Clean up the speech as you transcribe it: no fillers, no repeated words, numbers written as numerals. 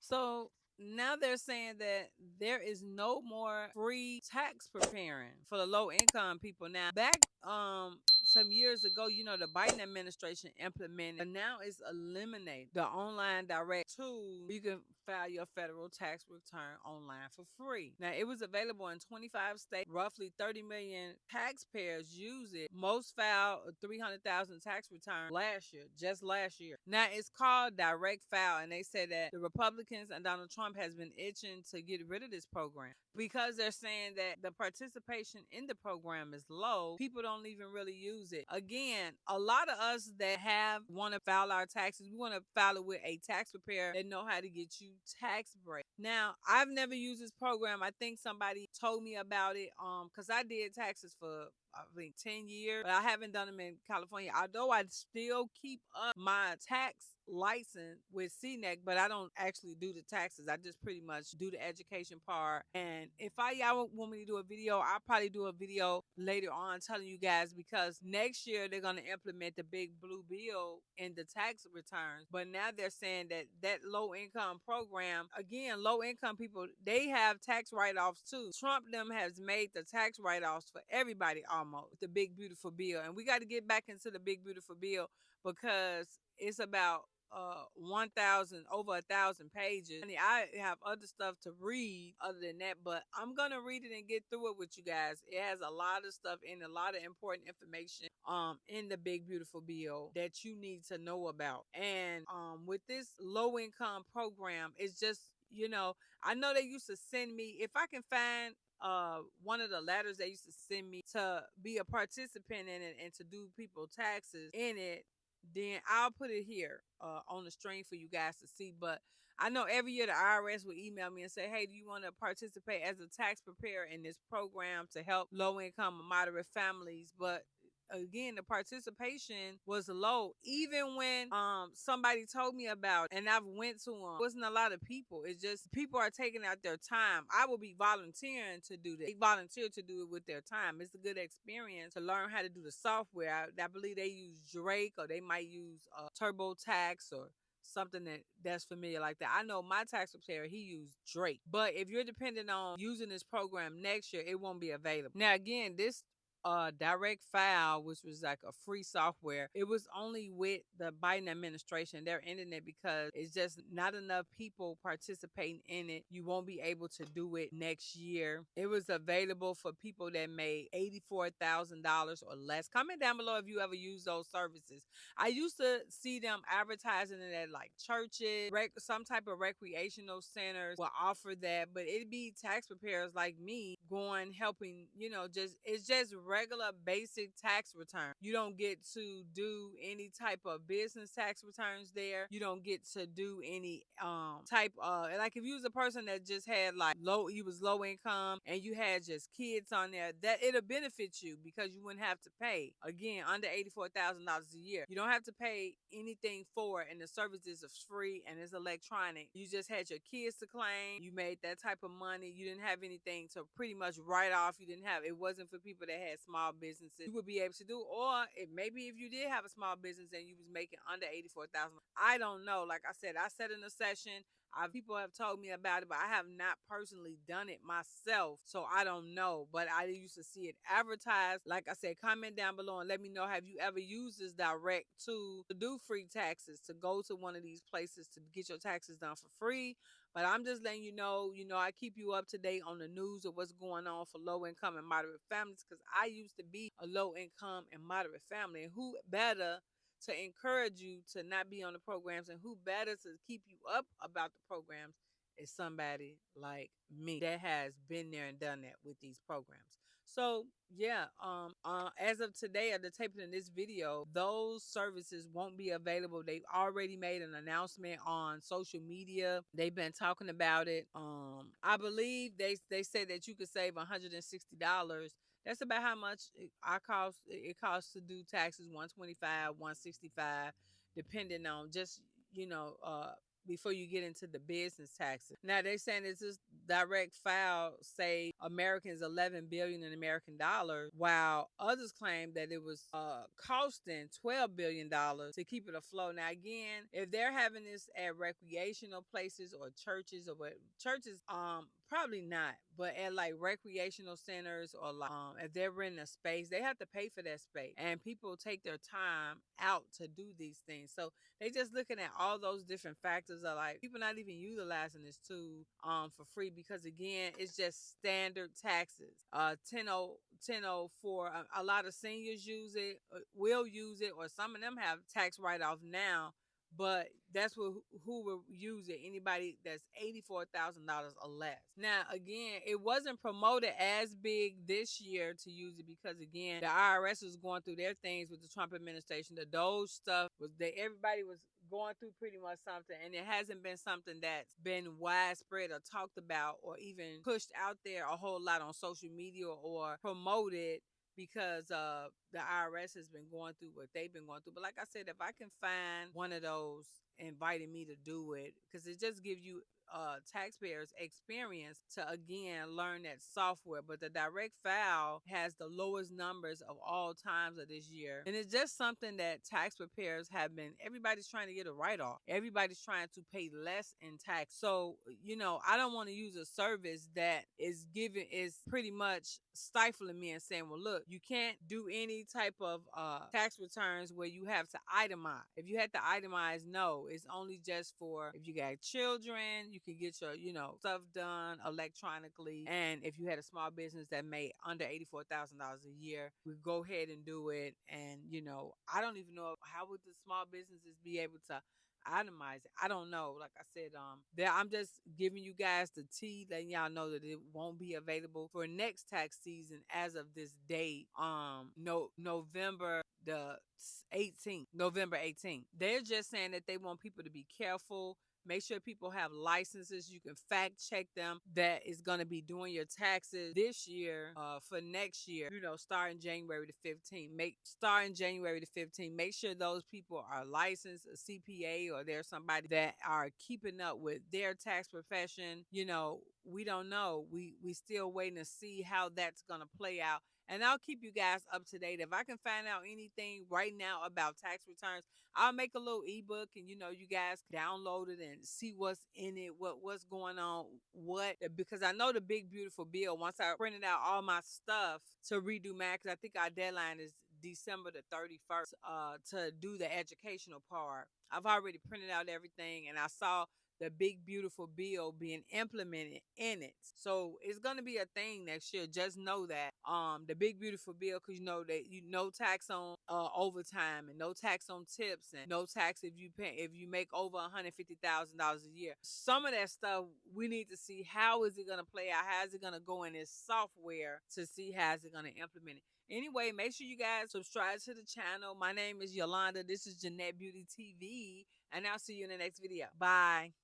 So now they're saying that there is no more free tax preparing for the low income people. Now, back some years ago, the Biden administration implemented, but now it's eliminated the online direct tool. You can file your federal tax return online for free. Now, it was available in 25 states. Roughly 30 million taxpayers use it. Most filed 300,000 tax returns last year, just last year. Now, it's called direct file, and they say that the Republicans and Donald Trump has been itching to get rid of this program because they're saying that the participation in the program is low. People don't even really use it. Again, a lot of us that have want to file our taxes, we want to file it with a tax preparer that know how to get you tax break. Now, I've never used this program. I think somebody told me about it because I did taxes for I think 10 years, but I haven't done them in California. Although I still keep up my tax license with CNEC, but I don't actually do the taxes. I just pretty much do the education part. And if y'all want me to do a video, I'll probably do a video later on telling you guys because next year they're going to implement the big blue bill in the tax returns. But now they're saying that low income program, again, low income people, they have tax write-offs too. Trump them has made the tax write-offs for everybody almost, the big beautiful bill. And we got to get back into the big beautiful bill because it's about 1,000 over 1,000 pages. And I have other stuff to read other than that, but I'm gonna read it and get through it with you guys. It has a lot of stuff in, a lot of important information in the big beautiful bill that you need to know about. And with this low income program, it's just, I know they used to send me, if I can find one of the letters they used to send me to be a participant in it and to do people taxes in it, then I'll put it here on the stream for you guys to see. But I know every year the IRS will email me and say, hey, do you want to participate as a tax preparer in this program to help low income and moderate families? But again, the participation was low. Even when somebody told me about it and I've went to them, wasn't a lot of people. It's just people are taking out their time. I will be volunteering to do that. They volunteer to do it with their time. It's a good experience to learn how to do the software. I believe they use Drake or they might use TurboTax or something that's familiar like that. I know my tax preparer, he used Drake. But if you're dependent on using this program next year, it won't be available. Now again, this direct file, which was like a free software, it was only with the Biden administration. They're ending it because it's just not enough people participating in it. You won't be able to do it next year. It was available for people that made $84,000 or less. Comment down below if you ever use those services. I used to see them advertising it at like churches, some type of recreational centers will offer that, but it'd be tax preparers like me going helping, it's just regular basic tax return. You don't get to do any type of business tax returns there. You don't get to do any type of, like if you was a person that just had like you was low income and you had just kids on there, that it'll benefit you because you wouldn't have to pay again under $84,000 a year. You don't have to pay anything for it, and the services are free and it's electronic. You just had your kids to claim. You made that type of money. You didn't have anything to pretty much write off. It wasn't for people that had small businesses. You would be able to do, or maybe if you did have a small business and you was making under 84,000, I don't know. Like I said, I sat in a session. People have told me about it, but I have not personally done it myself, so I don't know. But I used to see it advertised. Like I said, comment down below and let me know, have you ever used this direct to do free taxes, to go to one of these places to get your taxes done for free? But I'm just letting you know, I keep you up to date on the news of what's going on for low income and moderate families because I used to be a low income and moderate family. And who better to encourage you to not be on the programs, and who better to keep you up about the programs is somebody like me that has been there and done that with these programs. So yeah, as of today, of the taping of this video, those services won't be available. They've already made an announcement on social media. They've been talking about it. I believe they said that you could save $160. That's about how much it costs to do taxes, $125, $165, depending on just, before you get into the business taxes. Now they're saying it's just direct file say Americans 11 billion in American dollars, while others claim that it was costing $12 billion to keep it afloat. Now again, if they're having this at recreational places or churches or what churches, probably not, but at like recreational centers or like if they're renting a space, they have to pay for that space, and people take their time out to do these things. So they just looking at all those different factors of like people not even utilizing this tool for free, because again it's just standard taxes. 1004, a lot of seniors use it, will use it, or some of them have tax write-off now, but that's who will use it. Anybody that's $84,000 or less. Now, again, it wasn't promoted as big this year to use it because, again, the IRS was going through their things with the Trump administration. The Doge stuff was that everybody was going through pretty much something, and it hasn't been something that's been widespread or talked about or even pushed out there a whole lot on social media or promoted, because the IRS has been going through what they've been going through. But like I said, if I can find one of those inviting me to do it, because it just gives you taxpayers experience to again learn that software. But the direct file has the lowest numbers of all times of this year, and it's just something that tax preparers have been, everybody's trying to get a write-off, everybody's trying to pay less in tax. So I don't want to use a service that is pretty much stifling me and saying, well, look, you can't do any type of tax returns where you have to itemize. If you had to itemize, no, it's only just for if you got children, you can get your stuff done electronically. And if you had a small business that made under $84,000 a year, we go ahead and do it. And I don't even know how would the small businesses be able to itemize it. I don't know. Like I said, I'm just giving you guys the tea, letting y'all know that it won't be available for next tax season as of this date. No, November 18th. They're just saying that they want people to be careful. Make sure people have licenses. You can fact check them that is going to be doing your taxes this year for next year, starting January the 15th. Starting January the 15th, make sure those people are licensed, a CPA, or there's somebody that are keeping up with their tax profession. We don't know. We still waiting to see how that's going to play out. And I'll keep you guys up to date. If I can find out anything right now about tax returns, I'll make a little ebook, and you guys can download it and see what's in it, what's going on, because I know the big beautiful bill. Once I printed out all my stuff to redo mine, because I think our deadline is December the 31st to do the educational part. I've already printed out everything, and I saw the big beautiful bill being implemented in it. So it's gonna be a thing next year. Just know that the big beautiful bill, because that no tax on overtime, and no tax on tips, and no tax if you make over $150,000 a year. Some of that stuff we need to see how is it gonna play out, how is it gonna go in this software to see how is it gonna implement it. Anyway, make sure you guys subscribe to the channel. My name is Yolanda. This is Jeanette Beauty TV, and I'll see you in the next video. Bye.